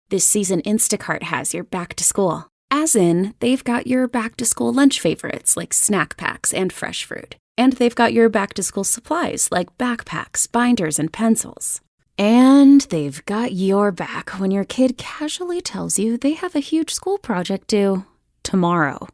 This season, Instacart has your back to school. As in, they've got your back to school lunch favorites like snack packs and fresh fruit. And they've got your back to school supplies like backpacks, binders, and pencils. And they've got your back when your kid casually tells you they have a huge school project due tomorrow.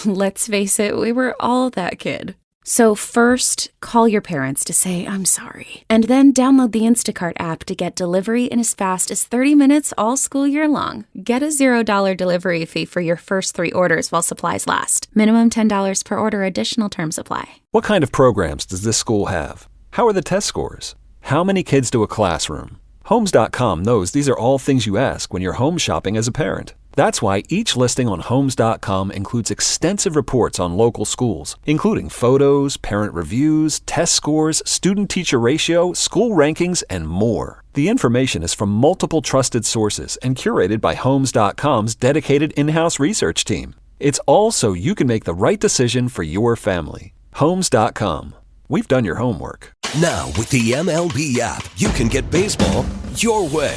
Let's face it, we were all that kid. So first, call your parents to say, I'm sorry. And then download the Instacart app to get delivery in as fast as 30 minutes all school year long. Get a $0 delivery fee for your first 3 orders while supplies last. Minimum $10 per order. Additional terms apply. What kind of programs does this school have? How are the test scores? How many kids to a classroom? Homes.com knows these are all things you ask when you're home shopping as a parent. That's why each listing on Homes.com includes extensive reports on local schools, including photos, parent reviews, test scores, student-teacher ratio, school rankings, and more. The information is from multiple trusted sources and curated by Homes.com's dedicated in-house research team. It's all so you can make the right decision for your family. Homes.com. We've done your homework. Now, with the MLB app, you can get baseball your way.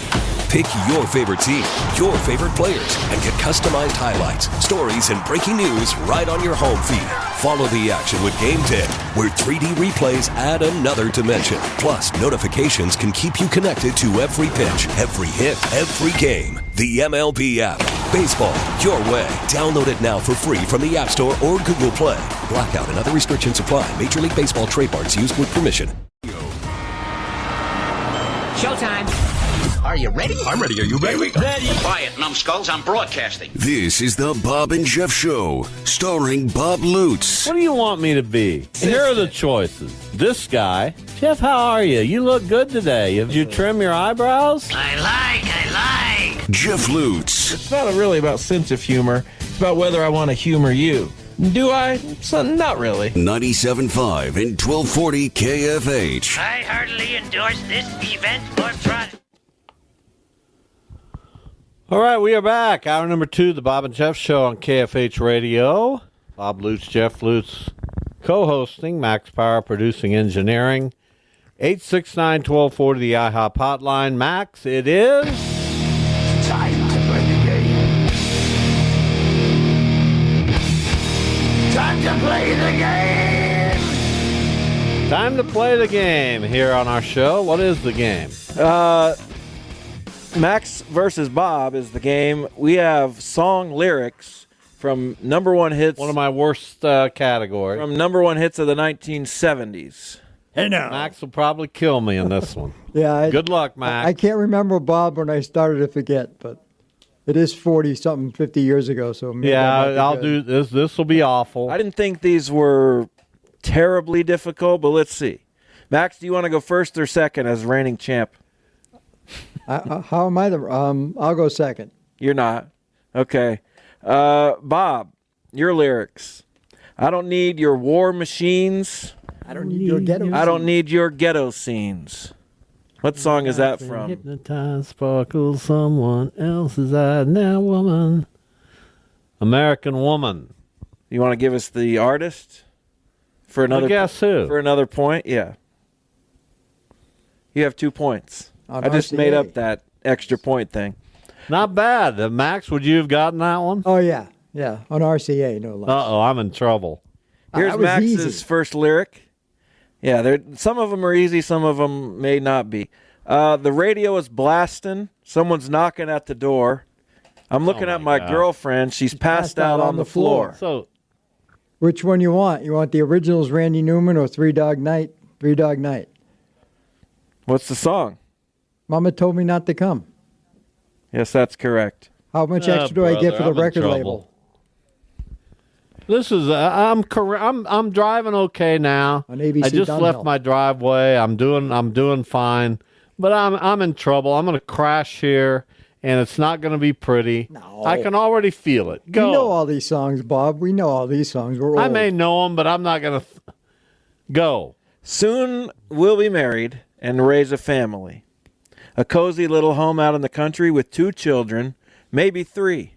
Pick your favorite team, your favorite players, and get customized highlights, stories, and breaking news right on your home feed. Follow the action with Game Day, where 3D replays add another dimension. Plus, notifications can keep you connected to every pitch, every hit, every game. The MLB app. Baseball your way. Download it now for free from the App Store or Google Play. Blackout and other restrictions apply. Major League Baseball trademarks used with permission. Showtime. Are you ready? I'm ready. Are you ready? Ready. Quiet, numbskulls. I'm broadcasting. This is the Bob and Jeff Show, starring Bob Lutz. What do you want me to be? Here are the choices. This guy. Jeff, how are you? You look good today. Did you trim your eyebrows? I like. Jeff Lutz. It's not really about sense of humor. It's about whether I want to humor you. Do I? So, not really. 97.5 and 1240 KFH. I heartily endorse this event for fun. All right, we are back. Hour number 2, the Bob and Jeff Show on KFH Radio. Bob Lutz, Jeff Lutz co-hosting, Max Power producing engineering. 869-1240, the IHOP hotline. Max, it is... Time to play the game. Time to play the game. Time to play the game here on our show. What is the game? Max versus Bob is the game. We have song lyrics from number one hits. One of my worst categories. From number one hits of the 1970s. Hey, now. Max will probably kill me in this one. Yeah. Good luck, Max. I can't remember Bob when I started to forget, but it is 40-something, 50 years ago. So maybe I'll do this. This will be awful. I didn't think these were terribly difficult, but let's see. Max, do you want to go first or second as reigning champ? How am I I'll go second. You're not. Okay. Bob, your lyrics. I don't need your war machines. I don't need your ghetto. I don't need your ghetto scenes. What song is that from? Hypnotize, sparkle, someone else's eye. Now, woman. American Woman. You want to give us the artist for another? Guess who? For another point, yeah. You have 2 points. I just made up that extra point thing. Not bad. Max, would you have gotten that one? Oh, yeah. Yeah, on RCA, no less. Uh-oh, I'm in trouble. Here's Max's first lyric. Yeah, some of them are easy, some of them may not be. The radio is blasting. Someone's knocking at the door. I'm looking at my girlfriend. She's passed out on the floor. So, which one you want? You want the originals, Randy Newman, or Three Dog Night? Three Dog Night. What's the song? Mama told me not to come. Yes, that's correct. How much extra do I get for the record label? This is I'm driving okay now. On ABC I just Dunhill. left my driveway. I'm doing fine, but I'm in trouble. I'm going to crash here, and it's not going to be pretty. No. I can already feel it. Go. We know all these songs, Bob. We know all these songs. We're old. I may know them, but I'm not going to go. Soon we'll be married and raise a family. A cozy little home out in the country with 2 children, maybe 3.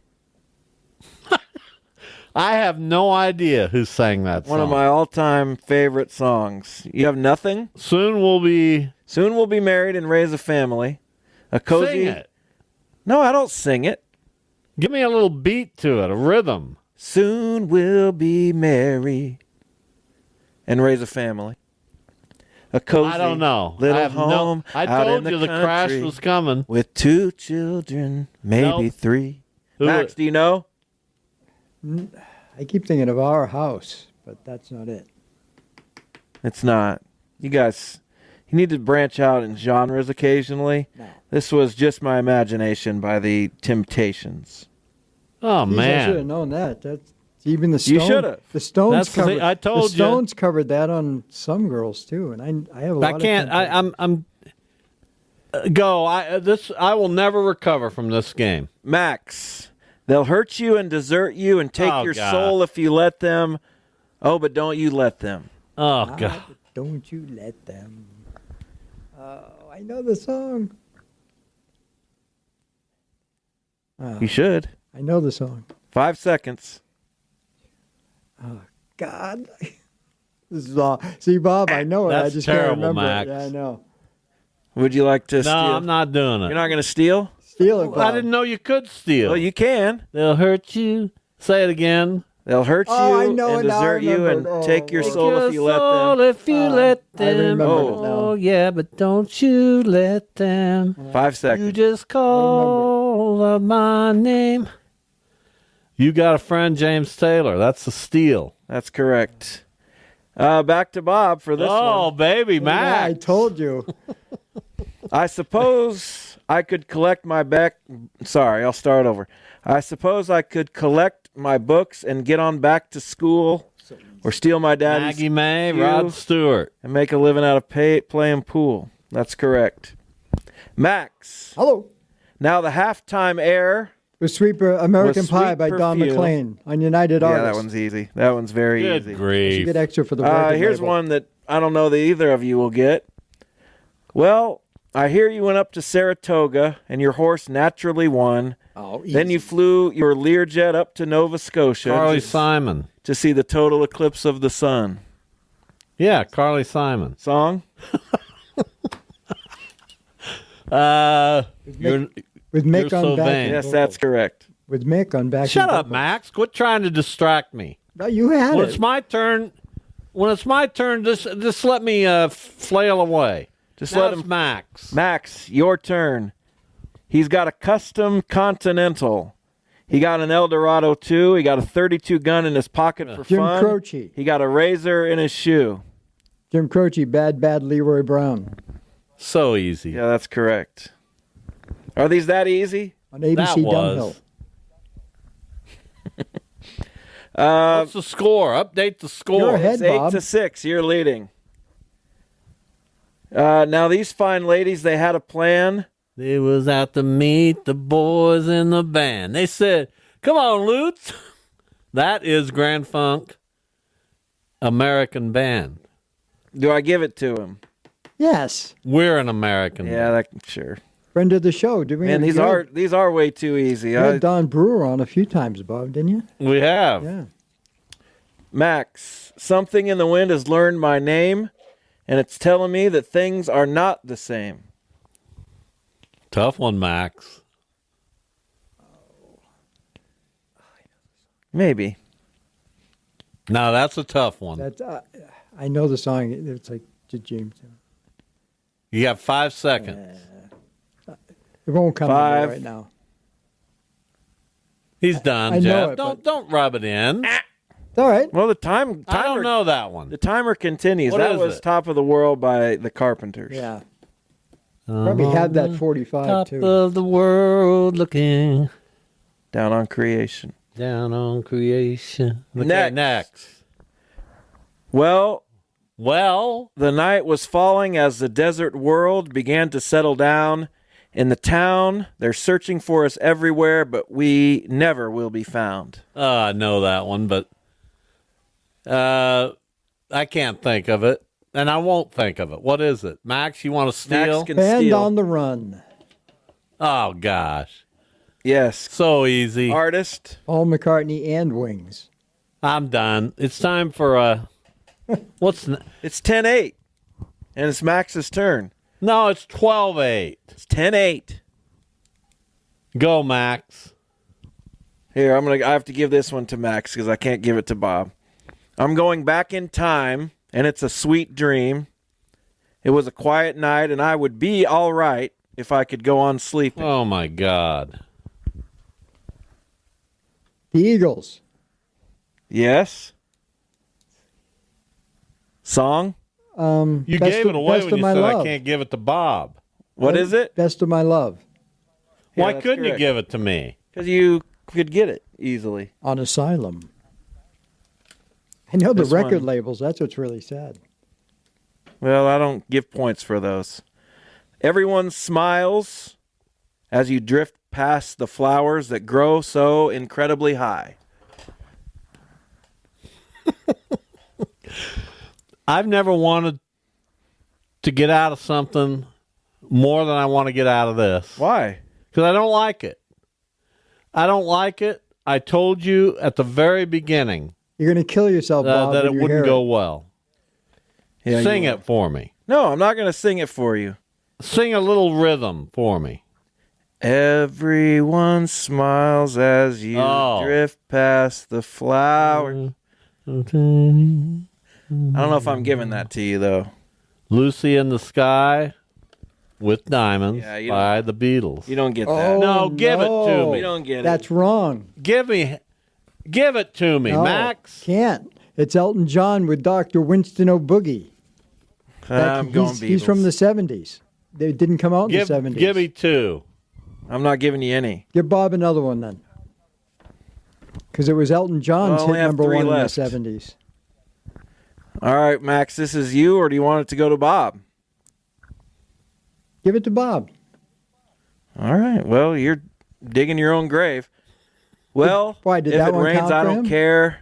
I have no idea who sang that song. One of my all-time favorite songs. You have nothing? Soon we'll be married and raise a family. A cozy. Sing it. No, I don't sing it. Give me a little beat to it, a rhythm. Soon we'll be married and raise a family. A cozy I don't know. little home. I out told in you the crash country was coming. with 2 children, maybe Nope. 3. Max, do you know? I keep thinking of Our House, but that's not it. It's not. You guys, you need to branch out in genres occasionally. No. This was Just My Imagination by the Temptations. Oh, Geez, I should have man. known that. That's even the You Stones. should've. The Stones That's the covered. thing, I told the you. Stones covered that on Some Girls too, and I have a lot. I can't. I'm. Go. I will never recover from this game. Max, they'll hurt you and desert you and take Oh, your God. soul if you let them. Oh, but don't you let them. Oh God. Don't you let them. Oh, I know the song. You should. I know the song. 5 seconds. God. This is all. See, Bob, I know it. I That's just terrible, can't remember Max. it. Yeah, I know. Would you like to No, steal? I'm not doing You're it. not going to steal? Steal it, Bob. I didn't know you could steal. Well, you can. They'll hurt you. Say it again. They'll hurt you Oh, I know and it now. I desert you and remembered. take your Oh. soul if you let Soul them. if you let I them. remember it now. Oh yeah, but don't you let them. 5 You seconds. just call out my name. You got a friend, James Taylor. That's a steal. That's correct. Back to Bob for this Oh, one. baby, Yeah, I Max. told you. I suppose I could collect my back. Sorry, I'll start over. I suppose I could collect my books and get on back to school, or steal my daddy's Maggie May, pew Rod Stewart. and make a living out of playing pool. That's correct. Max. Hello. Now the halftime air. Was Sweet American Was Pie Sweet by Don Perfume. McLean on United Yeah, Artists. that one's easy. That one's very Good easy. You grief. get extra for the record Here's label. one that I don't know that either of you will get. Well, I hear you went up to Saratoga and your horse naturally won. Oh, easy. Then you flew your Learjet up to Nova Scotia Carly Simon. to see the total eclipse of the sun. Yeah, Carly Simon. Song? You're with Mick you're on so back. vain. Yes, that's correct. With Mick on back. Shut up, Max. Quit trying to distract me. No, you had When it. it's my turn, just let me flail away. Just Now let it's him. Max. Max, your turn. He's got a custom Continental. He got an Eldorado too. He got a 32 gun in his pocket for Jim fun. Croce. He got a razor in his shoe. Jim Croce, bad Leroy Brown So easy. Yeah, that's correct. Are these that easy? on ABC That was. Downhill. What's the score? Update the score. You're ahead. It's Bob. 8-6. You're leading. Now these fine ladies, they had a plan. They was out to meet the boys in the band. They said, "Come on, Lutz." That is Grand Funk American Band. Do I give it to him? Yes. We're an American Yeah, band. sure. Friend of the show. Did we Man, these are way too easy. You had Don Brewer on a few times, Bob, didn't you? We have. Yeah. Max, something in the wind has learned my name, and it's telling me that things are not the same. Tough one, Max. Maybe. No, that's a tough one. That I know the song. It's like James. You got 5 seconds. It won't come to 5. me right now. He's done, I know Jeff. it, Don't rub it in. It's all right. Well, the timer. I don't know that one. The timer continues. What That is was it? "Top of the World" by the Carpenters. Yeah. Probably had that 45 Top too. of the world, looking Down on creation. down on creation. Okay, Next. next. Well, Well, the night was falling as the desert world began to settle down. In the town, they're searching for us everywhere, but we never will be found. I know that one, but I can't think of it, and I won't think of it. What is it? Max, you want to steal? Max can Band steal. on the Run. Oh, gosh. Yes. So easy. Artist. Paul McCartney and Wings. I'm done. It's time for It's 10-8, and it's Max's turn. No, it's 12-8. It's 10-8. Go, Max. Here, I have to give this one to Max because I can't give it to Bob. I'm going back in time, and it's a sweet dream. It was a quiet night, and I would be all right if I could go on sleeping. Oh, my God. The Eagles. Yes. Song? You gave it away when you said I can't give it to Bob. What is it? Best of My Love. Why that's couldn't you correct. give it to me? Because you could get it easily. On Asylum. I know the This record one. labels. That's what's really sad. Well, I don't give points for those. Everyone smiles as you drift past the flowers that grow so incredibly high. I've never wanted to get out of something more than I want to get out of this. Why? Because I don't like it. I don't like it. I told you at the very beginning You're going to kill yourself, Bob, that when it you wouldn't hear go well. Yeah, Sing you it for me. No, I'm not going to sing it for you. Sing a little rhythm for me. Everyone smiles as you Oh. drift past the flowers. I don't know if I'm giving that to you, though. Lucy in the Sky with Diamonds Yeah, you by the Beatles. You don't get that. Oh, No, give it to me. You don't get That's wrong. Give it to me, No, Max. Can't. It's Elton John with Dr. Winston O'Boogie. it. I'm going Beatles. He's from the 70s. They didn't come out in the 70s. Give me two. I'm not giving you any. Give Bob another one then. Because it was Elton John's I only hit have number 3 one left. in the 70s. All right, Max, this is you, or do you want it to go to Bob? Give it to Bob. All right. Well, you're digging your own grave. Well, Why, did if that it one rains, count I for don't him? care.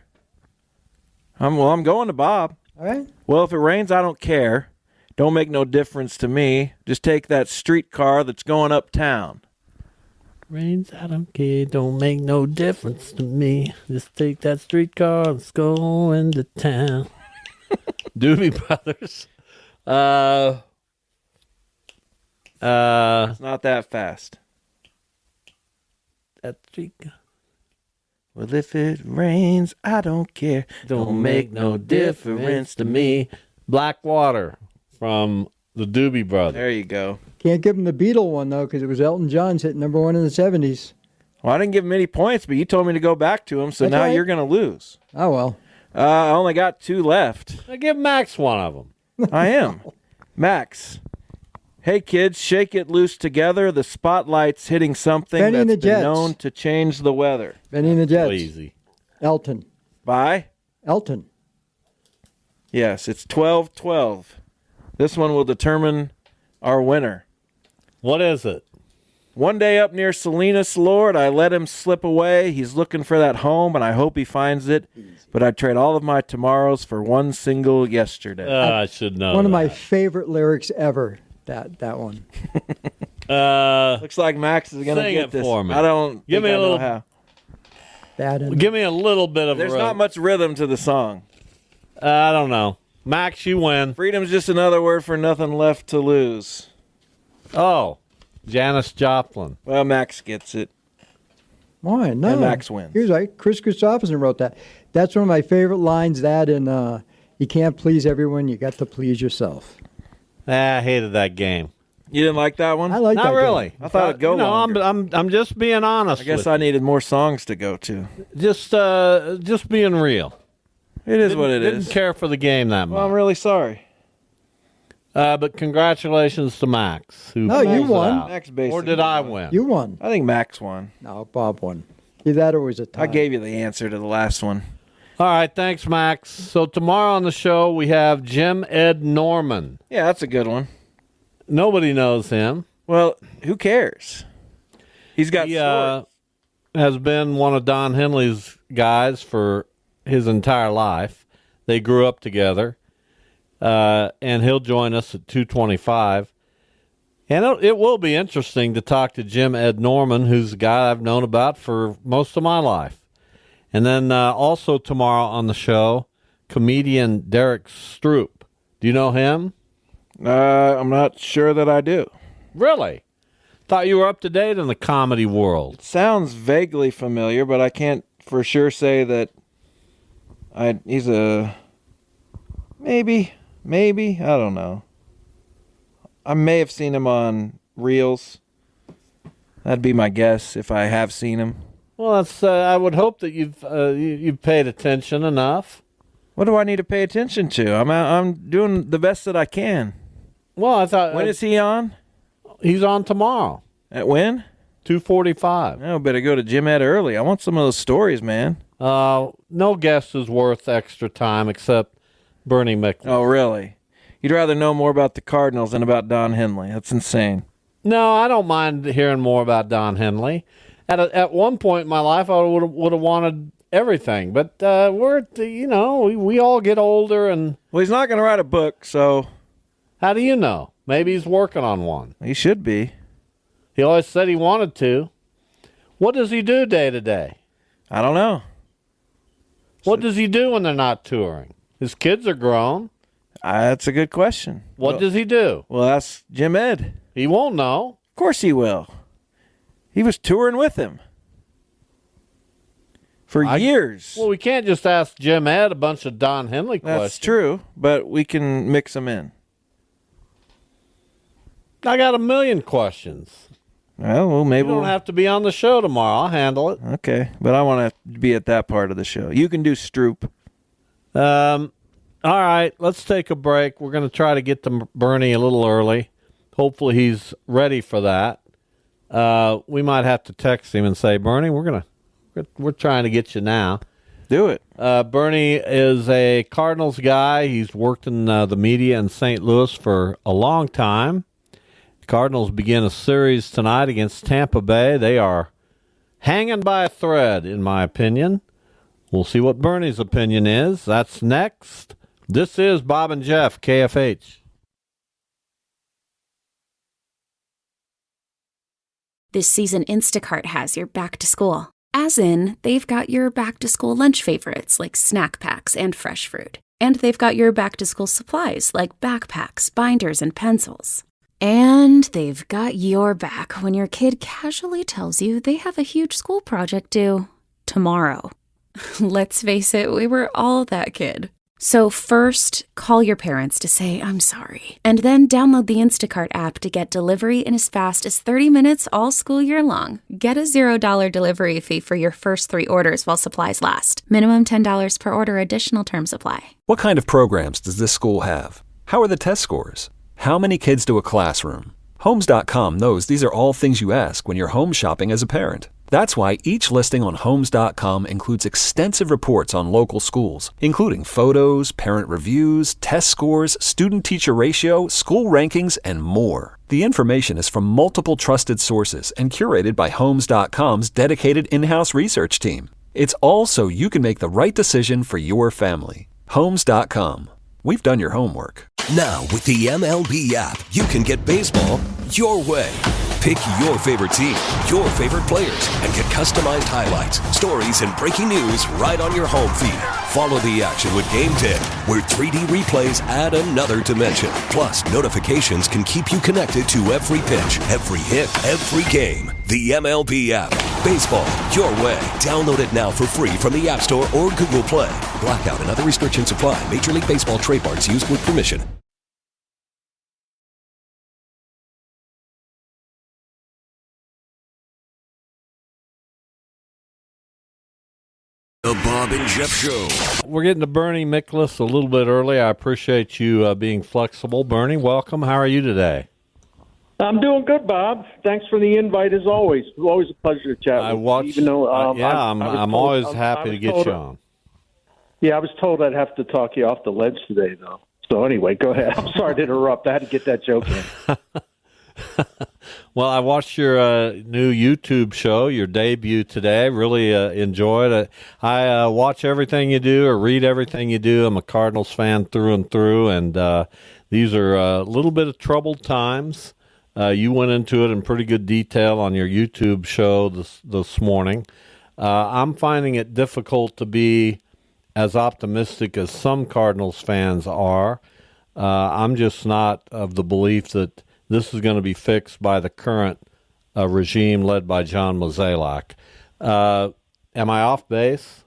I'm going to Bob. All right. Well, if it rains, I don't care. Don't make no difference to me. Just take that streetcar that's going uptown. Rains, I don't care. Don't make no difference to me. Just take that streetcar. Let's go into town. Doobie Brothers. It's not that fast. That streetcar. Well, if it rains, I don't care. Don't make no difference to me. Blackwater from the Doobie Brothers. There you go. Can't give him the Beatle one, though, because it was Elton John's hit number one in the 70s. Well, I didn't give him any points, but you told me to go back to him, so That's now right. you're going to lose. Oh, well. I only got 2 left. I give Max one of them. I am. Max. Hey, kids, shake it loose together. The spotlight's hitting something Benny and that's the been Jets. known to change the weather. Benny and the Jets. Easy. Elton. Bye. Elton. Yes, it's 12-12. This one will determine our winner. What is it? One day up near Salinas, Lord, I let him slip away. He's looking for that home, and I hope he finds it. But I'd trade all of my tomorrows for one single yesterday. I should know. One of my that. favorite lyrics ever, that one. Looks like Max is going to Sing get it this. for me. I don't Give think me I a know little- how. Bad end. Give me a little bit of There's a not much rhythm to the song. I don't know. Max, you win. Freedom's just another word for nothing left to lose. Oh, Janis Joplin. Well, Max gets it. Why? No. And Max wins. He was right. Chris Christopherson wrote that. That's one of my favorite lines, that and you can't please everyone, you got to please yourself. I hated that game. You didn't like that one? I like that. Not game. really. I thought it'd go No, longer. I'm just being honest. I guess with I needed more songs to go to. you. Just being real. It is what it Didn't is. care for the game that Well, I'm much. really sorry. But congratulations to Max. Who No, you pulls it won. out. Max basically Or did I won. win? You won. I think Max won. No, Bob won. Either that or it was a tie. I gave you the answer to the last one. All right, thanks, Max. So tomorrow on the show we have Jim Ed Norman. Yeah, that's a good one. Nobody knows him. Well, who cares? He's got He stories. has been one of Don Henley's guys for his entire life. They grew up together, and he'll join us at 2:25. And it will be interesting to talk to Jim Ed Norman, who's a guy I've known about for most of my life. And then also tomorrow on the show, comedian Derek Stroop. Do you know him? I'm not sure that I do. Really? Thought you were up to date in the comedy world. Sounds vaguely familiar, but I can't for sure say that he's a maybe, I don't know. I may have seen him on Reels. That'd be my guess if I have seen him. Well, that's. I would hope that you've paid attention enough. What do I need to pay attention to? I'm doing the best that I can. Well, I thought. When is he on? He's on tomorrow. At when? 2:45. Oh, better go to Jim Ed early. I want some of those stories, man. No guest is worth extra time except Bernie Miklasz. Oh, really? You'd rather know more about the Cardinals than about Don Henley. That's insane. No, I don't mind hearing more about Don Henley. At one point in my life, I would have wanted everything, but we all get older, and well, he's not going to write a book, so how do you know? Maybe he's working on one. He should be. He always said he wanted to. What does he do day to day? I don't know. What does he do when they're not touring? His kids are grown. That's a good question. What does he do? Well, that's Jim Ed. He won't know. Of course he will. He was touring with him for years. Well, we can't just ask Jim Ed a bunch of Don Henley questions. That's true, but we can mix them in. I got a million questions. Well, maybe you don't have to be on the show tomorrow. I'll handle it. Okay, but I want to be at that part of the show. You can do Stroop. All right, let's take a break. We're going to try to get to Bernie a little early. Hopefully he's ready for that. We might have to text him and say, Bernie, we're trying to get you now. Do it. Bernie is a Cardinals guy. He's worked in the media in St. Louis for a long time. The Cardinals begin a series tonight against Tampa Bay. They are hanging by a thread, in my opinion. We'll see what Bernie's opinion is. That's next. This is Bob and Jeff, KFH. This season, Instacart has your back to school. As in, they've got your back to school lunch favorites like snack packs and fresh fruit. And they've got your back to school supplies like backpacks, binders, and pencils. And they've got your back when your kid casually tells you they have a huge school project due tomorrow. Let's face it, we were all that kid. So first, call your parents to say, I'm sorry. And then download the Instacart app to get delivery in as fast as 30 minutes all school year long. Get a $0 delivery fee for your first 3 orders while supplies last. Minimum $10 per order. Additional terms apply. What kind of programs does this school have? How are the test scores? How many kids do a classroom? Homes.com knows these are all things you ask when you're home shopping as a parent. That's why each listing on Homes.com includes extensive reports on local schools, including photos, parent reviews, test scores, student-teacher ratio, school rankings, and more. The information is from multiple trusted sources and curated by Homes.com's dedicated in-house research team. It's all so you can make the right decision for your family. Homes.com. We've done your homework. Now, with the MLB app, you can get baseball your way. Pick your favorite team, your favorite players, and get customized highlights, stories, and breaking news right on your home feed. Follow the action with Game 10, where 3D replays add another dimension. Plus, notifications can keep you connected to every pitch, every hit, every game. The MLB app. Baseball your way. Download it now for free from the App Store or Google Play. Blackout and other restrictions apply. Major League Baseball trademarks used with permission. The Bob and Jeff Show. We're getting to Bernie Miklasz a little bit early. I appreciate you being flexible. Bernie, welcome. How are you today? I'm doing good, Bob. Thanks for the invite, as always. It's always a pleasure to chat with you. Even though, I'm always happy to get you on. Yeah, I was told I'd have to talk you off the ledge today, though. So anyway, go ahead. I'm sorry to interrupt. I had to get that joke in. Well, I watched your new YouTube show, your debut today. Really enjoyed it. I watch everything you do or read everything you do. I'm a Cardinals fan through and through, and these are a little bit of troubled times. You went into it in pretty good detail on your YouTube show this morning. I'm finding it difficult to be as optimistic as some Cardinals fans are. I'm just not of the belief that this is going to be fixed by the current a regime led by John Mozeliak. Am I off base?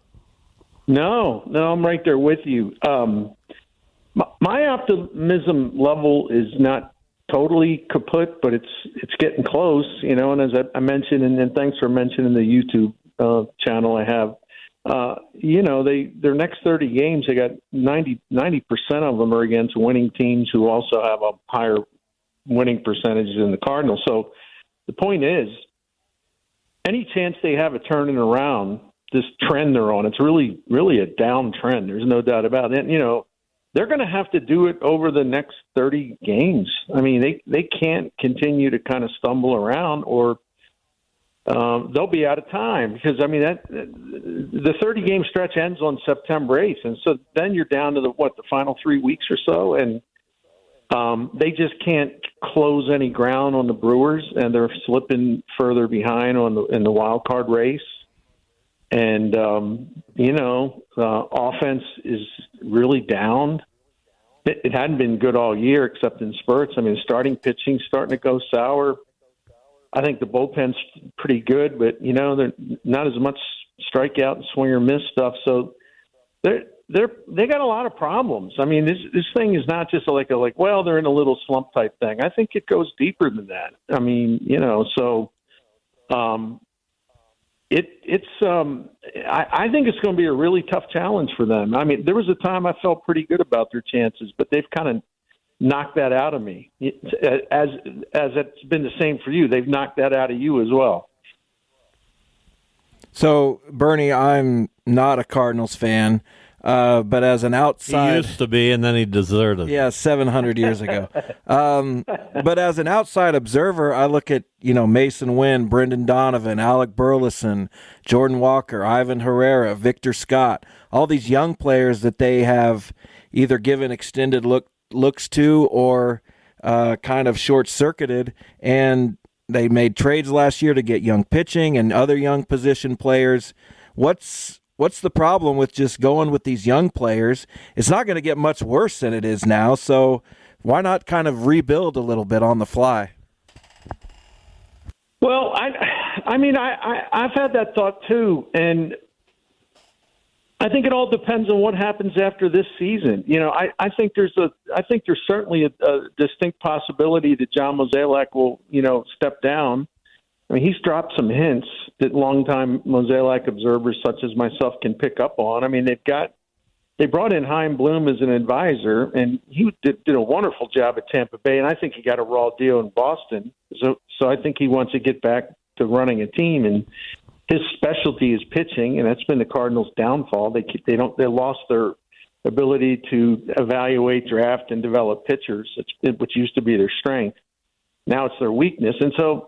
No, I'm right there with you. My optimism level is not totally kaput, but it's getting close, and as I mentioned, and thanks for mentioning the YouTube channel I have, their next 30 games, they got 90% of them are against winning teams who also have a higher winning percentage than the Cardinals. So the point is, any chance they have of turning around this trend they're on, it's really, really a downtrend. There's no doubt about it. They're going to have to do it over the next 30 games. I mean, they can't continue to kind of stumble around, or they'll be out of time, because the 30-game stretch ends on September 8th, and so then you're down to the final 3 weeks or so, and they just can't close any ground on the Brewers, and they're slipping further behind in the wild card race. And offense is really down. It hadn't been good all year except in spurts. I mean, starting pitching starting to go sour. I think the bullpen's pretty good, but they're not as much strikeout and swing or miss stuff. So they got a lot of problems. I mean, this thing is not just like they're in a little slump type thing. I think it goes deeper than that. I mean, so. I think it's going to be a really tough challenge for them. I mean, there was a time I felt pretty good about their chances, but they've kind of knocked that out of me. As it's been the same for you, they've knocked that out of you as well. So, Bernie, I'm not a Cardinals fan, but as an outside... He used to be, and then he deserted. Yeah, 700 years ago. But as an outside observer, I look at, Mason Wynn, Brendan Donovan, Alec Burleson, Jordan Walker, Ivan Herrera, Victor Scott, all these young players that they have either given extended looks to or kind of short-circuited, and they made trades last year to get young pitching and other young position players. What's the problem with just going with these young players? It's not going to get much worse than it is now, so why not kind of rebuild a little bit on the fly? Well, I've had that thought too, and I think it all depends on what happens after this season. I think there's certainly a distinct possibility that John Mozeliak will, step down. I mean, he's dropped some hints that longtime Mozeliak observers such as myself can pick up on. I mean, they brought in Chaim Bloom as an advisor, and he did a wonderful job at Tampa Bay, and I think he got a raw deal in Boston. So I think he wants to get back to running a team, and his specialty is pitching, and that's been the Cardinals' downfall. They lost their ability to evaluate, draft, and develop pitchers, which used to be their strength. Now it's their weakness, and so.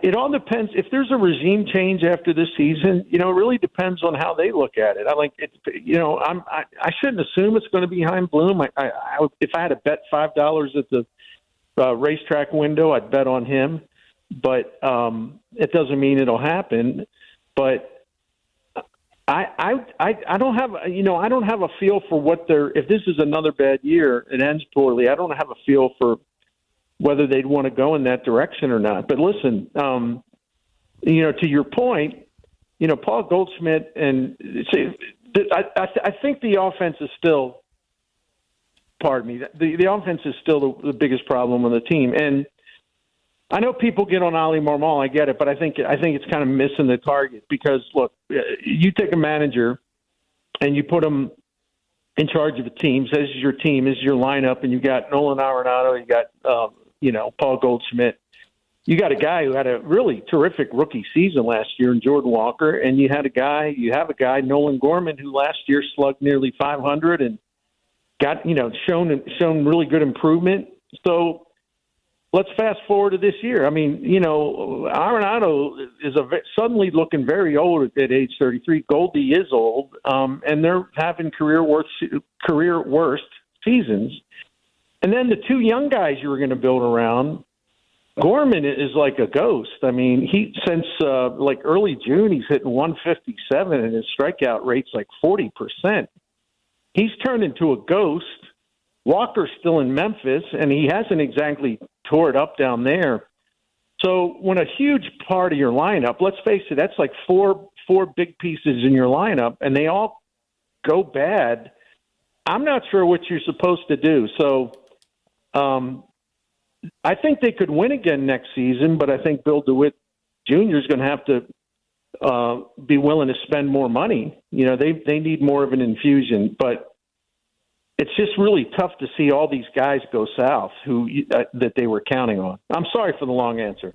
It all depends. If there's a regime change after this season, it really depends on how they look at it. I shouldn't assume it's going to be Chaim Bloom. If I had to bet $5 at the racetrack window, I'd bet on him. But it doesn't mean it'll happen. But I don't have I don't have a feel for what if this is another bad year, it ends poorly. I don't have a feel for whether they'd want to go in that direction or not. But listen, to your point, Paul Goldschmidt, and I think the offense is still, the offense is still the biggest problem on the team. And I know people get on Ali Marmol, I get it, but I think it's kind of missing the target because, look, you take a manager and you put him in charge of a team, says your team, is your lineup, and you got Nolan Arenado, you got Paul Goldschmidt. You got a guy who had a really terrific rookie season last year in Jordan Walker, and you have a guy, Nolan Gorman, who last year slugged nearly 500 and got, shown really good improvement. So let's fast forward to this year. I mean, Arenado is suddenly looking very old at age 33. Goldie is old, and they're having career worst seasons. And then the two young guys you were going to build around, Gorman is like a ghost. I mean, since early June, he's hitting 157, and his strikeout rate's like 40%. He's turned into a ghost. Walker's still in Memphis, and he hasn't exactly tore it up down there. So when a huge part of your lineup, let's face it, that's like four big pieces in your lineup, and they all go bad, I'm not sure what you're supposed to do. So I think they could win again next season, but I think Bill DeWitt Jr. is going to have to be willing to spend more money. You know, they need more of an infusion, but it's just really tough to see all these guys go south that they were counting on. I'm sorry for the long answer.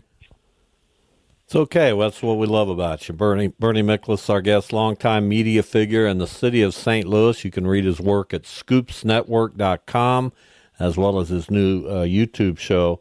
It's okay. Well, that's what we love about you. Bernie Miklasz, our guest, longtime media figure in the city of St. Louis. You can read his work at scoopsnetwork.com, as well as his new YouTube show.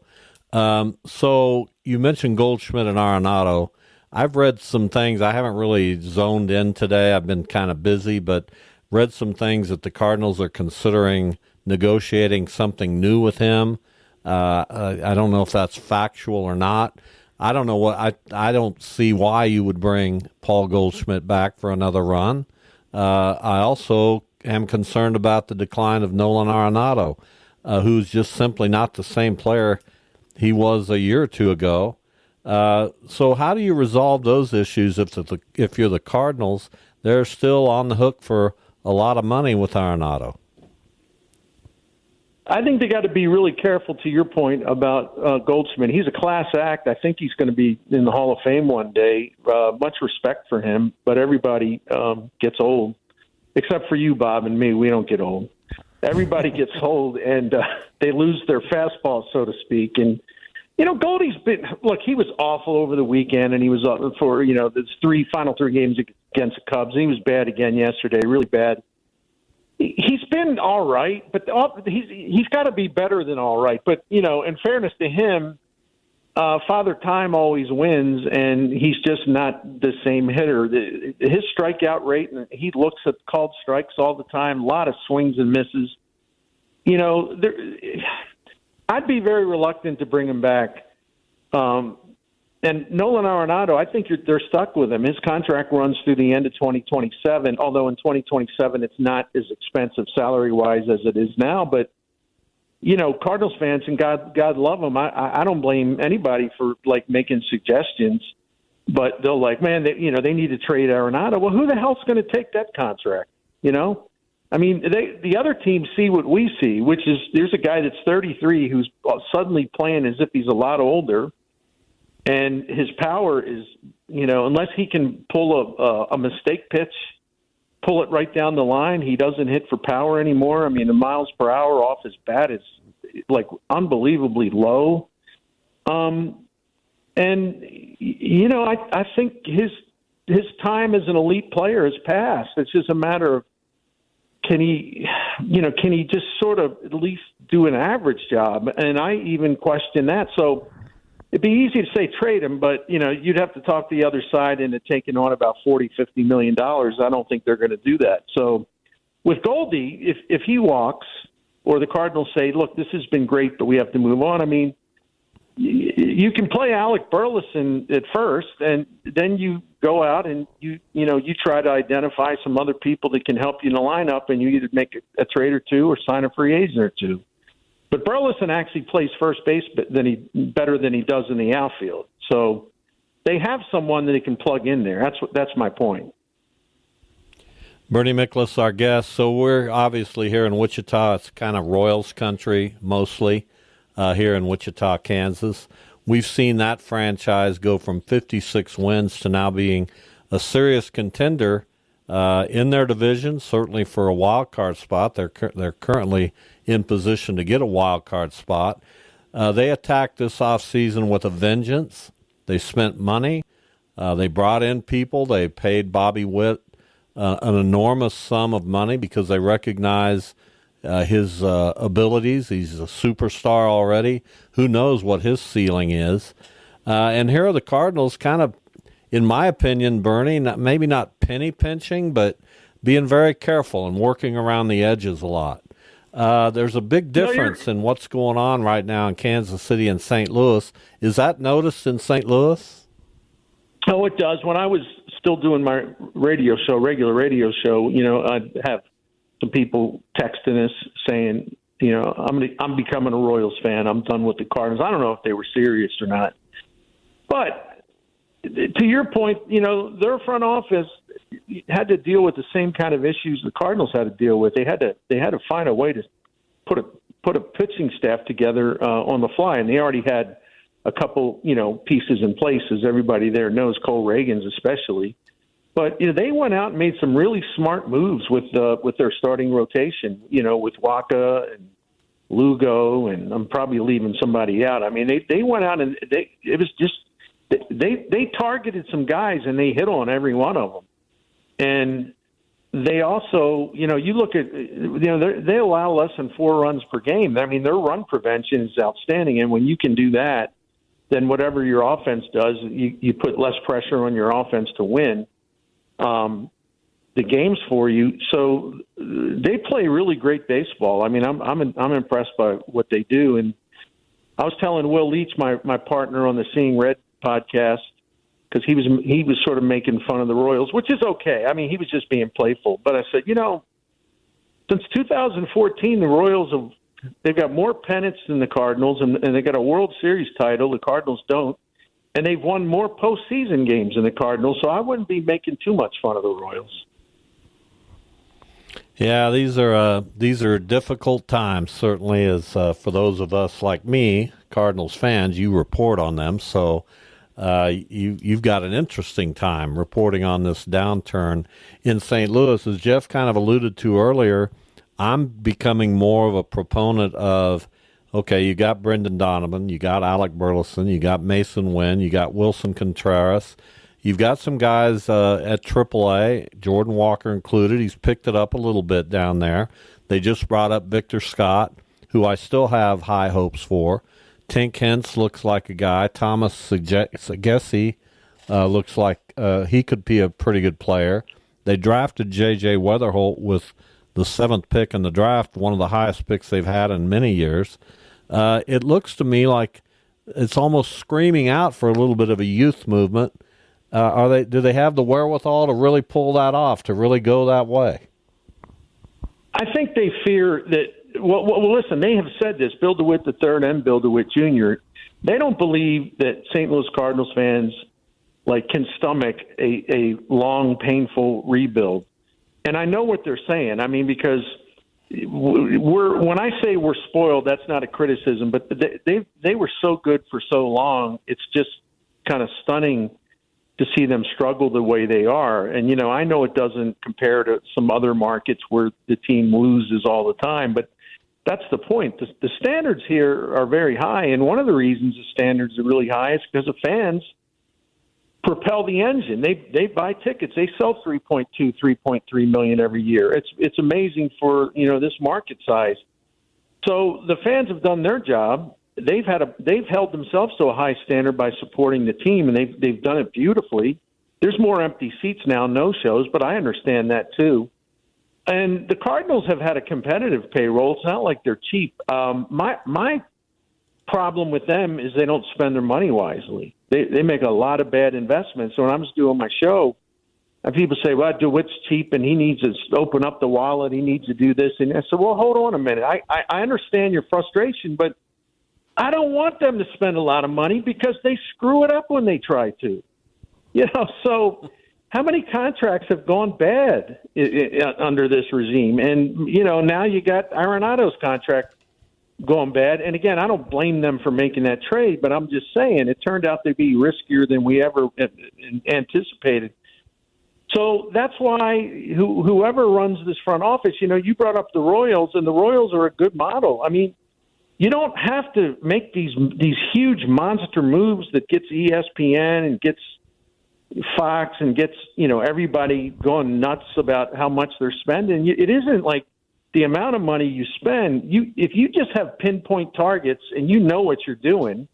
So you mentioned Goldschmidt and Arenado. I've read some things. I haven't really zoned in today. I've been kind of busy, but read some things that the Cardinals are considering negotiating something new with him. I don't know if that's factual or not. I don't know what I don't see why you would bring Paul Goldschmidt back for another run. I also am concerned about the decline of Nolan Arenado, who's just simply not the same player he was a year or two ago. So how do you resolve those issues if you're the Cardinals? They're still on the hook for a lot of money with Arenado. I think they got to be really careful, to your point about Goldschmidt. He's a class act. I think he's going to be in the Hall of Fame one day. Much respect for him, but everybody gets old, except for you, Bob, and me. We don't get old. Everybody gets old, and they lose their fastball, so to speak. And, you know, Goldie's been – look, he was awful over the weekend, and he was up for, you know, the final three games against the Cubs. He was bad again yesterday, really bad. He's been all right, but he's got to be better than all right. But, you know, in fairness to him, Father Time always wins, and he's just not the same hitter. His strikeout rate, and he looks at called strikes all the time, a lot of swings and misses. You know, I'd be very reluctant to bring him back. And Nolan Arenado, I think they're stuck with him. His contract runs through the end of 2027, although in 2027 it's not as expensive salary-wise as it is now. But, you know, Cardinals fans, and God love them, I don't blame anybody for, like, making suggestions. But they'll like, man, they need to trade Arenado. Well, who the hell's going to take that contract, you know? I mean, the other teams see what we see, which is there's a guy that's 33 who's suddenly playing as if he's a lot older. And his power is, you know, unless he can pull a mistake pitch, pull it right down the line, he doesn't hit for power anymore. I mean, the miles per hour off his bat is, like, unbelievably low. And, you know, I think his time as an elite player has passed. It's just a matter of, can he just sort of at least do an average job? And I even question that. So it'd be easy to say trade him, but, you know, you'd have to talk the other side into taking on about $40-50 million. I don't think they're going to do that. So with Goldie, if he walks, or the Cardinals say, look, this has been great, but we have to move on, I mean, you can play Alec Burleson at first, and then you go out and you try to identify some other people that can help you in the lineup, and you either make a trade or two or sign a free agent or two. But Burleson actually plays first base better than he does in the outfield. So they have someone that he can plug in there. That's my point. Bernie Miklasz, our guest. So we're obviously here in Wichita. It's kind of Royals country mostly here in Wichita, Kansas. We've seen that franchise go from 56 wins to now being a serious contender in their division, certainly for a wild card spot. They're currently in position to get a wild card spot. They attacked this offseason with a vengeance. They spent money. They brought in people. They paid Bobby Witt an enormous sum of money because they recognize his abilities. He's a superstar already. Who knows what his ceiling is? And here are the Cardinals kind of, in my opinion, Bernie, maybe not penny pinching, but being very careful and working around the edges a lot. There's a big difference in what's going on right now in Kansas City and St. Louis. Is that noticed in St. Louis? Oh, it does. When I was still doing my regular radio show, you know, I'd have some people texting us saying, you know, I'm becoming a Royals fan. I'm done with the Cardinals. I don't know if they were serious or not. But to your point, their front office had to deal with the same kind of issues the Cardinals had to deal with. They had to find a way to put a pitching staff together on the fly, and they already had a couple, pieces in place, as everybody there knows, Cole Reagans especially. But they went out and made some really smart moves with their starting rotation, with Waka and Lugo, and I'm probably leaving somebody out. I mean, they went out and they targeted some guys and they hit on every one of them. And they also, you look at, they allow less than 4 runs per game. I mean, their run prevention is outstanding. And when you can do that, then whatever your offense does, you put less pressure on your offense to win the games for you. So they play really great baseball. I mean, I'm impressed by what they do. And I was telling Will Leach, my partner on the Seeing Red podcast, because he was sort of making fun of the Royals, which is okay. I mean, he was just being playful. But I said, since 2014, the Royals they've got more pennants than the Cardinals, and they got a World Series title. The Cardinals don't. And they've won more postseason games than the Cardinals, so I wouldn't be making too much fun of the Royals. Yeah, these are difficult times, certainly, as for those of us like me, Cardinals fans, you report on them. So you've got an interesting time reporting on this downturn in St. Louis. As Jeff kind of alluded to earlier, I'm becoming more of a proponent of, okay, you got Brendan Donovan, you got Alec Burleson, you got Mason Wynn, you got Wilson Contreras. You've got some guys at AAA, Jordan Walker included. He's picked it up a little bit down there. They just brought up Victor Scott, who I still have high hopes for. Tink Hence looks like a guy. Thomas Sagessi looks like he could be a pretty good player. They drafted J.J. Weatherholt with the 7th pick in the draft, one of the highest picks they've had in many years. It looks to me like it's almost screaming out for a little bit of a youth movement. Do they have the wherewithal to really pull that off, to really go that way? I think they fear that. Well, listen, they have said this. Bill DeWitt III and Bill DeWitt Jr. They don't believe that St. Louis Cardinals fans can stomach a long, painful rebuild. And I know what they're saying. I mean, because when I say we're spoiled, that's not a criticism. But they were so good for so long. It's just kind of stunning to see them struggle the way they are. And, I know it doesn't compare to some other markets where the team loses all the time, but that's the point. The standards here are very high, and one of the reasons the standards are really high is because the fans propel the engine. They buy tickets. They sell 3.3 million every year. It's amazing for, this market size. So the fans have done their job. They've held themselves to a high standard by supporting the team, and they've done it beautifully. There's more empty seats now, no shows, but I understand that too. And the Cardinals have had a competitive payroll. It's not like they're cheap. My problem with them is they don't spend their money wisely. They make a lot of bad investments. So when I'm just doing my show, and people say, well, DeWitt's cheap and he needs to open up the wallet. He needs to do this. And I said, well, hold on a minute. I understand your frustration, but I don't want them to spend a lot of money because they screw it up when they try to. So how many contracts have gone bad under this regime? And, now you got Arenado's contract going bad. And, again, I don't blame them for making that trade, but I'm just saying it turned out to be riskier than we ever anticipated. So that's why whoever runs this front office, you brought up the Royals, and the Royals are a good model. I mean, you don't have to make these huge monster moves that gets ESPN and gets Fox and gets, everybody going nuts about how much they're spending. It isn't like the amount of money you spend. If you just have pinpoint targets and you know what you're doing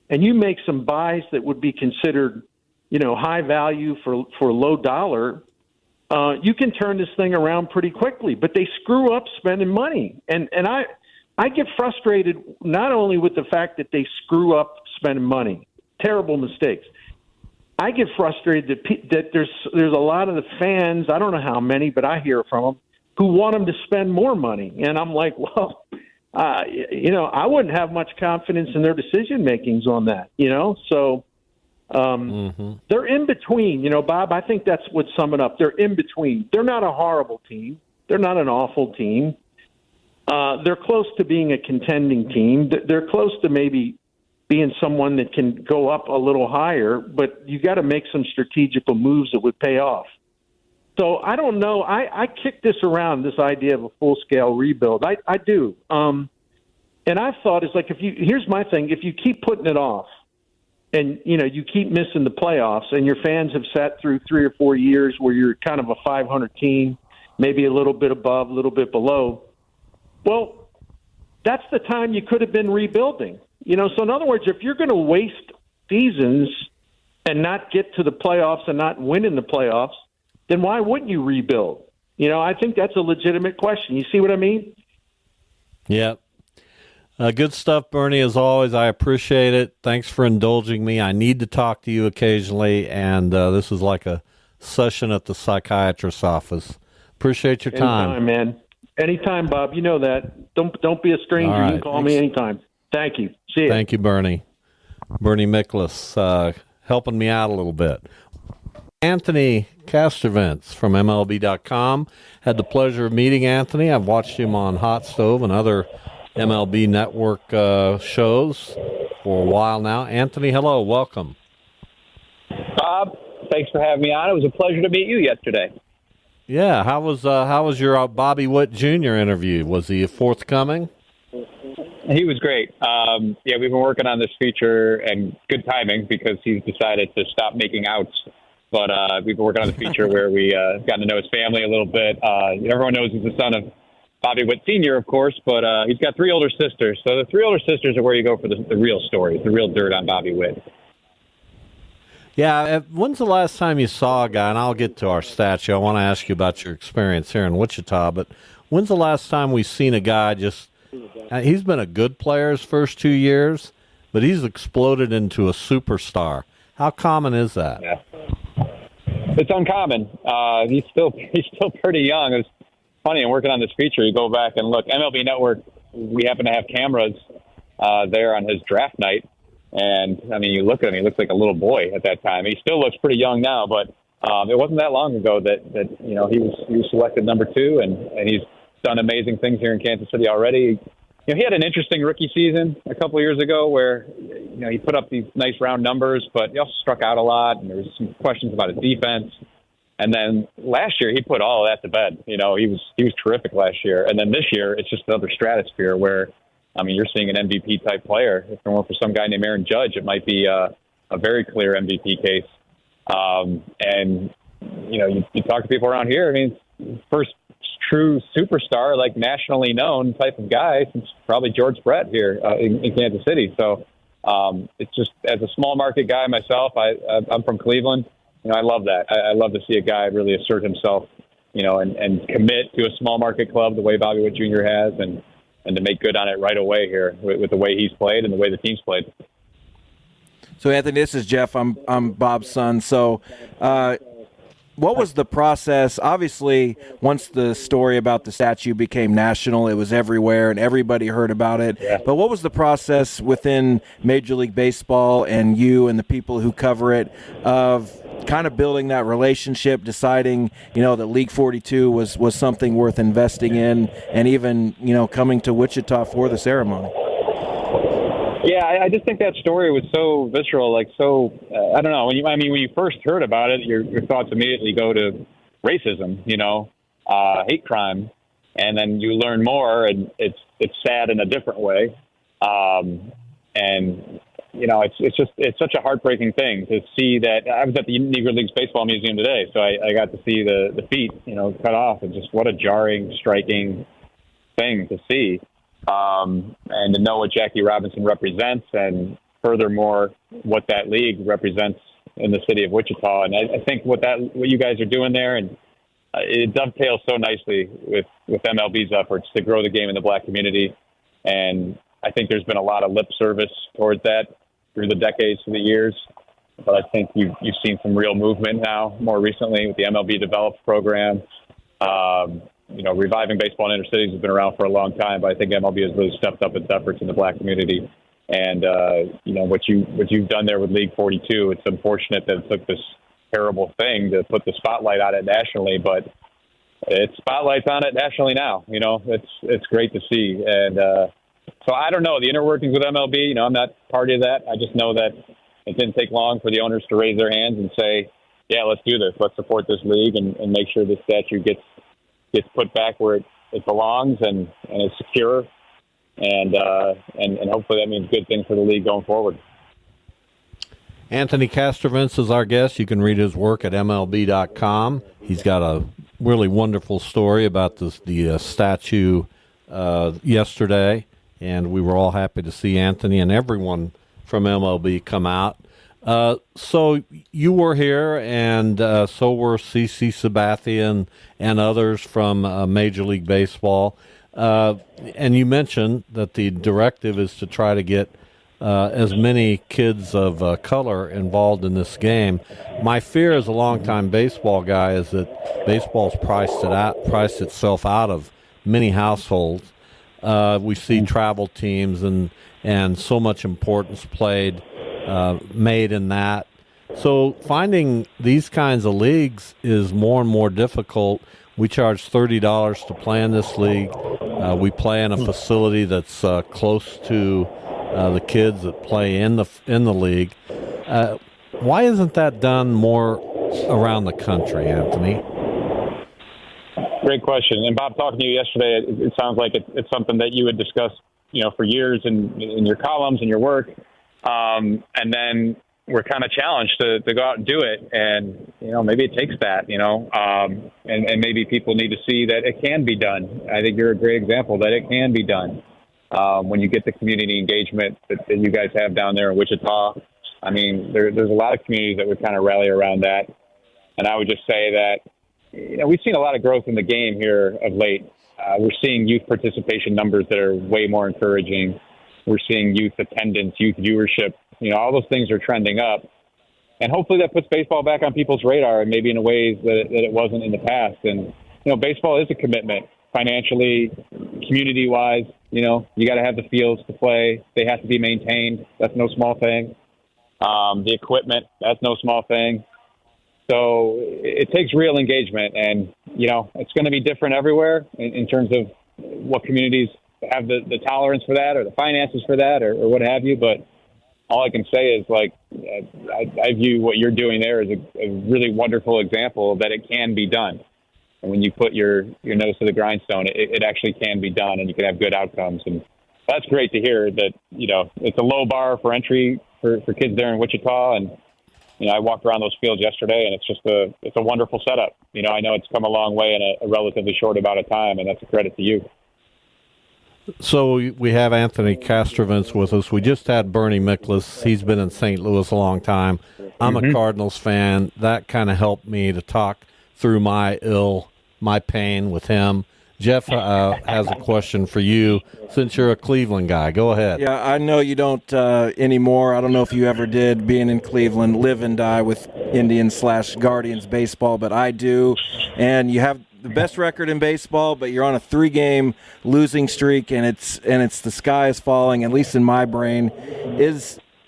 and you make some buys that would be considered, high value for low dollar, you can turn this thing around pretty quickly. But they screw up spending money. And I get frustrated not only with the fact that they screw up spending money, terrible mistakes. I get frustrated that there's a lot of the fans, I don't know how many, but I hear from them, who want them to spend more money. And I'm like, well, I wouldn't have much confidence in their decision makings on that, So They're in between, Bob. I think that's what sum it up. They're in between. They're not a horrible team. They're not an awful team. They're close to being a contending team. They're close to maybe being someone that can go up a little higher, but you got to make some strategical moves that would pay off. So I don't know. I kick this around, this idea of a full-scale rebuild. I do. And I've thought it's like, here's my thing. If you keep putting it off and, you keep missing the playoffs and your fans have sat through 3 or 4 years where you're kind of a 500 team, maybe a little bit above, a little bit below, well, that's the time you could have been rebuilding. So in other words, if you're going to waste seasons and not get to the playoffs and not win in the playoffs, then why wouldn't you rebuild? I think that's a legitimate question. You see what I mean? Yeah. Good stuff, Bernie, as always. I appreciate it. Thanks for indulging me. I need to talk to you occasionally, and this is like a session at the psychiatrist's office. Appreciate your time. Anytime, man. Anytime, Bob. You know that. Don't be a stranger. All right. You can call me anytime. Thank you. See you. Thank you, Bernie. Bernie Miklasz, helping me out a little bit. Anthony Castrovince from MLB.com. Had the pleasure of meeting Anthony. I've watched him on Hot Stove and other MLB Network shows for a while now. Anthony, hello. Welcome. Bob, thanks for having me on. It was a pleasure to meet you yesterday. Yeah. How was your Bobby Witt Jr. interview? Was he forthcoming? He was great. We've been working on this feature, and good timing because he's decided to stop making outs. But we've been working on the feature where we gotten to know his family a little bit. Everyone knows he's the son of Bobby Witt Sr., of course, but he's got 3 older sisters. So the 3 older sisters are where you go for the real stories, the real dirt on Bobby Witt. Yeah, when's the last time you saw a guy, and I'll get to our statue. I want to ask you about your experience here in Wichita, but when's the last time we've seen a guy he's been a good player his first 2 years, but he's exploded into a superstar. How common is that? Yeah. It's uncommon. He's still pretty young. It's funny, in working on this feature, you go back and look. MLB Network, we happen to have cameras there on his draft night. And, you look at him, he looks like a little boy at that time. He still looks pretty young now, but it wasn't that long ago that he was selected number 2, and he's done amazing things here in Kansas City already. He had an interesting rookie season a couple of years ago where, he put up these nice round numbers, but he also struck out a lot, and there was some questions about his defense. And then last year, he put all of that to bed. He was terrific last year. And then this year, it's just another stratosphere where, you're seeing an MVP-type player. If it weren't for some guy named Aaron Judge, it might be a very clear MVP case. You talk to people around here, first true superstar, like nationally known type of guy since probably George Brett here in Kansas City. So it's just, as a small market guy myself, I'm from Cleveland. I love that. I love to see a guy really assert himself, and commit to a small market club the way Bobby Witt Jr. has, and to make good on it right away here with the way he's played and the way the team's played. So, Anthony, this is Jeff. I'm Bob's son. So, what was the process? Obviously, once the story about the statue became national, it was everywhere and everybody heard about it. Yeah. But what was the process within Major League Baseball and you and the people who cover it of kind of building that relationship, deciding, that League 42 was something worth investing in, and even, coming to Wichita for the ceremony? Yeah, I just think that story was so visceral, I don't know. When you first heard about it, your thoughts immediately go to racism, hate crime, and then you learn more, and it's sad in a different way. It's such a heartbreaking thing to see that. I was at the Negro Leagues Baseball Museum today, so I got to see the feet, cut off, and just what a jarring, striking thing to see. And to know what Jackie Robinson represents, and furthermore, what that league represents in the city of Wichita. And I think what you guys are doing there, and it dovetails so nicely with MLB's efforts to grow the game in the black community. And I think there's been a lot of lip service towards that through the decades, through the years. But I think you've seen some real movement now, more recently with the MLB Developed program. Reviving baseball in inner cities has been around for a long time, but I think MLB has really stepped up its efforts in the black community. And what you've done there with League 42, it's unfortunate that it took this terrible thing to put the spotlight on it nationally, but it's spotlight's on it nationally now. It's great to see. And so I don't know the inner workings with MLB. I'm not party of that. I just know that it didn't take long for the owners to raise their hands and say, yeah, let's do this. Let's support this league and make sure this statue gets put back where it belongs and is secure. And hopefully that means good things for the league going forward. Anthony Castrovince is our guest. You can read his work at MLB.com. He's got a really wonderful story about the statue yesterday, and we were all happy to see Anthony and everyone from MLB come out. So you were here, and so were CC Sabathia and others from Major League Baseball. And you mentioned that the directive is to try to get as many kids of color involved in this game. My fear as a longtime baseball guy is that baseball's priced itself out of many households. We see travel teams and so much importance made in that. So finding these kinds of leagues is more and more difficult. We charge $30 to play in this league. We play in a facility that's close to the kids that play in the league. Why isn't that done more around the country, Anthony? Great question. And Bob, talking to you yesterday, it sounds like it's something that you had discussed, for years in your columns and your work. And then we're kind of challenged to go out and do it. And, maybe it takes that, and maybe people need to see that it can be done. I think you're a great example that it can be done. When you get the community engagement that you guys have down there in Wichita, I mean, there's a lot of communities that would kind of rally around that. And I would just say that, we've seen a lot of growth in the game here of late. We're seeing youth participation numbers that are way more encouraging. We're seeing youth attendance, youth viewership. All those things are trending up. And hopefully that puts baseball back on people's radar and maybe in a ways that it wasn't in the past. And, baseball is a commitment financially, community-wise. You got to have the fields to play. They have to be maintained. That's no small thing. The equipment, that's no small thing. So it takes real engagement. And, it's going to be different everywhere in terms of what communities have the tolerance for that or the finances for that or what have you. But all I can say is, I view what you're doing there as a really wonderful example that it can be done. And when you put your nose to the grindstone, it actually can be done, and you can have good outcomes. And that's great to hear that, it's a low bar for entry for kids there in Wichita. And, I walked around those fields yesterday, and it's a wonderful setup. I know it's come a long way in a relatively short amount of time, and that's a credit to you. So we have Anthony Castrovince with us. We just had Bernie Miklasz. He's been in St. Louis a long time. I'm a Cardinals fan. That kind of helped me to talk through my pain with him. Jeff has a question for you since you're a Cleveland guy. Go ahead. Yeah, I know you don't anymore. I don't know if you ever did, being in Cleveland, live and die with Indians/Guardians baseball, but I do. And you have the best record in baseball, but you're on a 3-game losing streak, and it's the sky is falling, at least in my brain.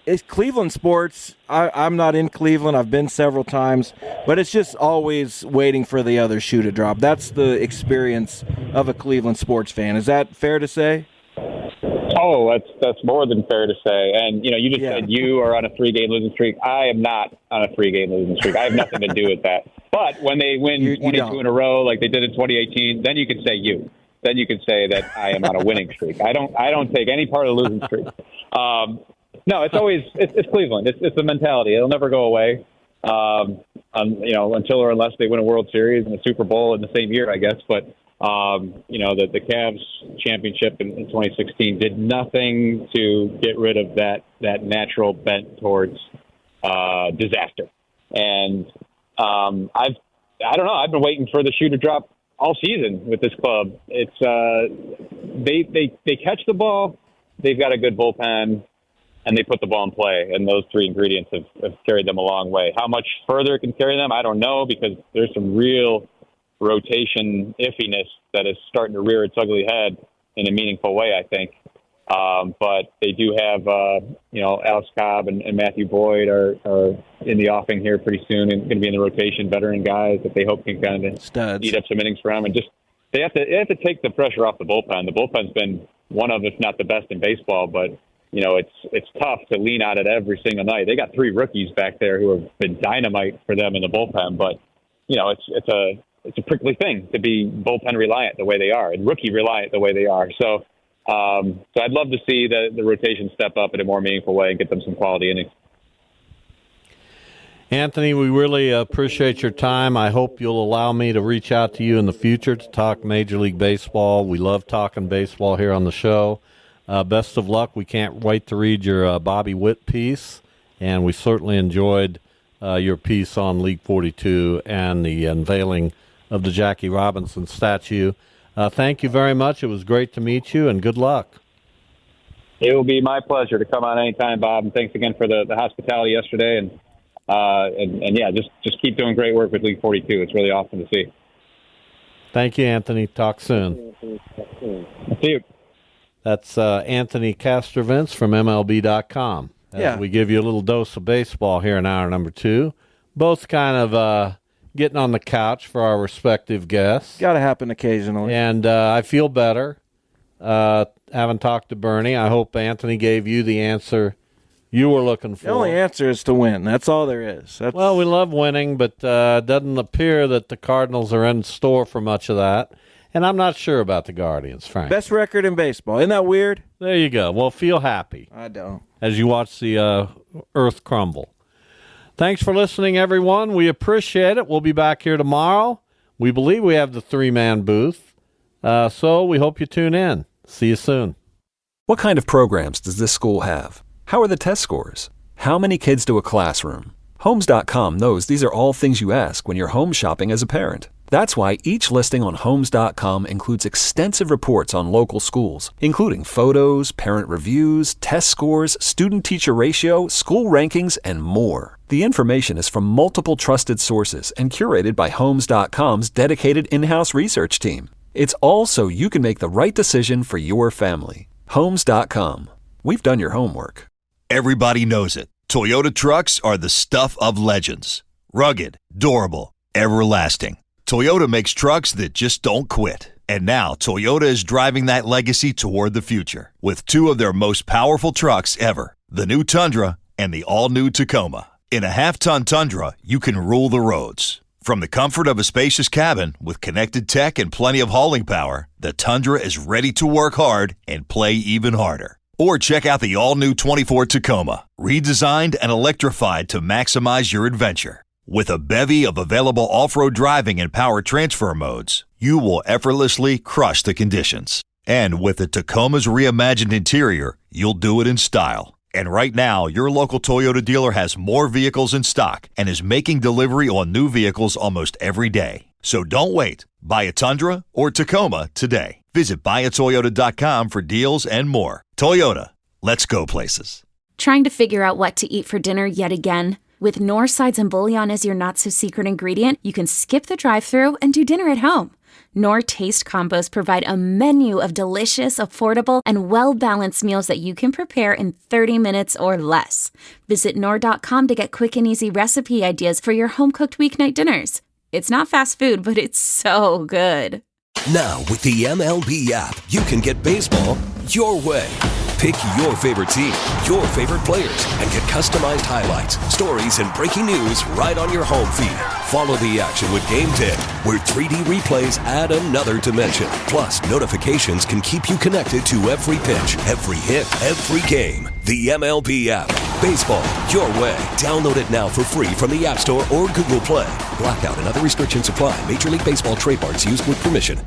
Is Cleveland sports, I'm not in Cleveland, I've been several times, but it's just always waiting for the other shoe to drop. That's the experience of a Cleveland sports fan. Is that fair to say? Oh, that's more than fair to say. And, you just said you are on a 3-game losing streak. I am not on a 3-game losing streak. I have nothing to do with that. But when they win 22 in a row like they did in 2018, then you can say you. Then you can say that I am on a winning streak. I don't take any part of the losing streak. No, it's always it's Cleveland. It's the mentality. It'll never go away. Until or unless they win a World Series and a Super Bowl in the same year, I guess. But the Cavs championship in 2016 did nothing to get rid of that natural bent towards disaster. And I don't know. I've been waiting for the shoe to drop all season with this club. It's they catch the ball. They've got a good bullpen. And they put the ball in play, and those 3 ingredients have carried them a long way. How much further it can carry them, I don't know, because there's some real rotation iffiness that is starting to rear its ugly head in a meaningful way, I think. But they do have, Alex Cobb and Matthew Boyd are in the offing here pretty soon and going to be in the rotation, veteran guys that they hope can kind of eat up some innings for them. And just they have to take the pressure off the bullpen. The bullpen's been one of, if not the best in baseball, but it's tough to lean on it every single night. They got 3 rookies back there who have been dynamite for them in the bullpen, but it's a prickly thing to be bullpen reliant the way they are and rookie reliant the way they are. So I'd love to see the rotation step up in a more meaningful way and get them some quality innings. Anthony, we really appreciate your time. I hope you'll allow me to reach out to you in the future to talk Major League Baseball. We love talking baseball here on the show. Best of luck. We can't wait to read your Bobby Witt piece, and we certainly enjoyed your piece on League 42 and the unveiling of the Jackie Robinson statue. Thank you very much. It was great to meet you, and good luck. It will be my pleasure to come on anytime, Bob, and thanks again for the hospitality yesterday. And just keep doing great work with League 42. It's really awesome to see. Thank you, Anthony. Talk soon. See you. That's Anthony Castrovince from MLB.com. We give you a little dose of baseball here in hour number 2. Both kind of getting on the couch for our respective guests. Got to happen occasionally. And I feel better having talked to Bernie. I hope Anthony gave you the answer you were looking for. The only answer is to win. That's all there is. Well, we love winning, but it doesn't appear that the Cardinals are in store for much of that. And I'm not sure about the Guardians, Frank. Best record in baseball. Isn't that weird? There you go. Well, feel happy. I don't. As you watch the earth crumble. Thanks for listening, everyone. We appreciate it. We'll be back here tomorrow. We believe we have the 3-man booth. So we hope you tune in. See you soon. What kind of programs does this school have? How are the test scores? How many kids to a classroom? Homes.com knows these are all things you ask when you're home shopping as a parent. That's why each listing on Homes.com includes extensive reports on local schools, including photos, parent reviews, test scores, student-teacher ratio, school rankings, and more. The information is from multiple trusted sources and curated by Homes.com's dedicated in-house research team. It's all so you can make the right decision for your family. Homes.com. We've done your homework. Everybody knows it. Toyota trucks are the stuff of legends. Rugged, durable, everlasting. Toyota makes trucks that just don't quit. And now Toyota is driving that legacy toward the future with 2 of their most powerful trucks ever, the new Tundra and the all-new Tacoma. In a half-ton Tundra, you can rule the roads. From the comfort of a spacious cabin with connected tech and plenty of hauling power, the Tundra is ready to work hard and play even harder. Or check out the all-new 24 Tacoma, redesigned and electrified to maximize your adventure. With a bevy of available off-road driving and power transfer modes, you will effortlessly crush the conditions. And with the Tacoma's reimagined interior, you'll do it in style. And right now, your local Toyota dealer has more vehicles in stock and is making delivery on new vehicles almost every day. So don't wait. Buy a Tundra or Tacoma today. Visit buyatoyota.com for deals and more. Toyota, let's go places. Trying to figure out what to eat for dinner yet again? With Knorr sides and bouillon as your not-so-secret ingredient, you can skip the drive-thru and do dinner at home. Knorr Taste Combos provide a menu of delicious, affordable, and well-balanced meals that you can prepare in 30 minutes or less. Visit Knorr.com to get quick and easy recipe ideas for your home-cooked weeknight dinners. It's not fast food, but it's so good. Now, with the MLB app, you can get baseball your way. Pick your favorite team, your favorite players, and get customized highlights, stories, and breaking news right on your home feed. Follow the action with Game Day, where 3D replays add another dimension. Plus, notifications can keep you connected to every pitch, every hit, every game. The MLB app. Baseball your way. Download it now for free from the App Store or Google Play. Blackout and other restrictions apply. Major League Baseball trademarks used with permission.